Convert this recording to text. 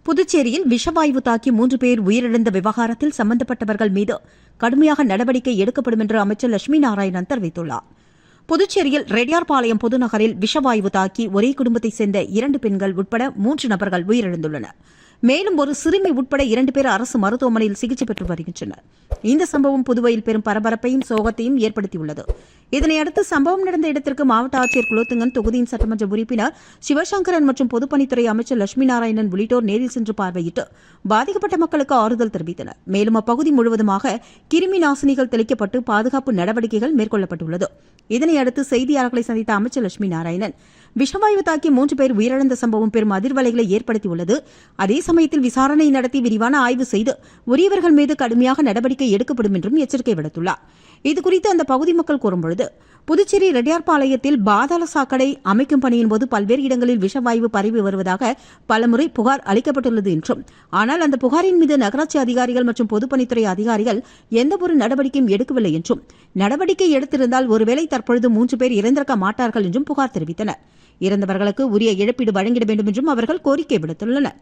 புதுச்சேரியில் விஷவாயு தாக்கி 3 பேர் உயிரிழந்த விவகாரத்தில் சம்பந்தப்பட்டவர்கள் மீது கடுமையாக நடவடிக்கை எடுக்கப்படும் என்று அமைச்சர் லட்சுமி நாராயணன் தெரிவித்துள்ளார். புதுச்சேரியில் ரெட்டியார்பாளையம் பொதுநகரில் விஷவாயு தாக்கி ஒரே குடும்பத்தைச் சேர்ந்த 2 பெண்கள் உட்பட 3 நபர்கள் உயிரிழந்துள்ளனர். மேலும் ஒரு சிறுமி உட்பட 2 பேர் அரசு மருத்துவமனையில் சிகிச்சை பெற்று வருகின்றனர். இந்த சம்பவம் புதுவையில் பெரும் பரபரப்பையும் சோகத்தையும் ஏற்படுத்தியுள்ளது. இதனையடுத்து சம்பவம் நடந்த இடத்திற்கு மாவட்ட ஆட்சியர் குலோத்துங்கன், தொகுதியின் சட்டமன்ற உறுப்பினர் சிவசங்கரன் மற்றும் பொதுப்பணித்துறை அமைச்சர் லட்சுமி நாராயணன் உள்ளிட்டோர் நேரில் சென்று பார்வையிட்டு பாதிக்கப்பட்ட மக்களுக்கு ஆறுதல் தெரிவித்தனர். மேலும் அப்பகுதி முழுவதுமாக கிருமி நாசினிகள் தெளிக்கப்பட்டு பாதுகாப்பு நடவடிக்கைகள் மேற்கொள்ளப்பட்டுள்ளது. இதனையடுத்து செய்தியாளர்களை சந்தித்த அமைச்சர் லட்சுமி நாராயணன், விஷவாயு தாக்கி 3 பேர் உயிரிழந்த சம்பவம் பெரும் அதிர்வலைகளை ஏற்படுத்தியுள்ளது. அதே சமயத்தில் விசாரணை நடத்தி விரிவான ஆய்வு செய்து உரியவர்கள் மீது கடுமையாக நடவடிக்கை எடுக்கப்படும் என்றும் எச்சரிக்கை விடுத்துள்ளார். இதுகுறித்து அந்த பகுதி மக்கள் கூறும்பொழுது, புதுச்சேரி ரெட்டியார்பாளையத்தில் பாதாள சாக்கடை அமைக்கும் பணியின் போது பல்வேறு இடங்களில் விஷவாயு பரவி வருவதாக பலமுறை புகார் அளிக்கப்பட்டுள்ளது என்றும், ஆனால் அந்த புகாரின் மீது நகராட்சி அதிகாரிகள் மற்றும் பொதுப்பணித்துறை அதிகாரிகள் எந்தவொரு நடவடிக்கையும் எடுக்கவில்லை என்றும், நடவடிக்கை எடுத்திருந்தால் ஒருவேளை தற்பொழுது 3 பேர் இறந்திருக்க மாட்டார்கள் என்றும் புகார் தெரிவித்தனர். இறந்தவர்களுக்கு உரிய இழப்பீடு வழங்கிட வேண்டும் என்றும் அவர்கள் கோரிக்கை விடுத்துள்ளனர்.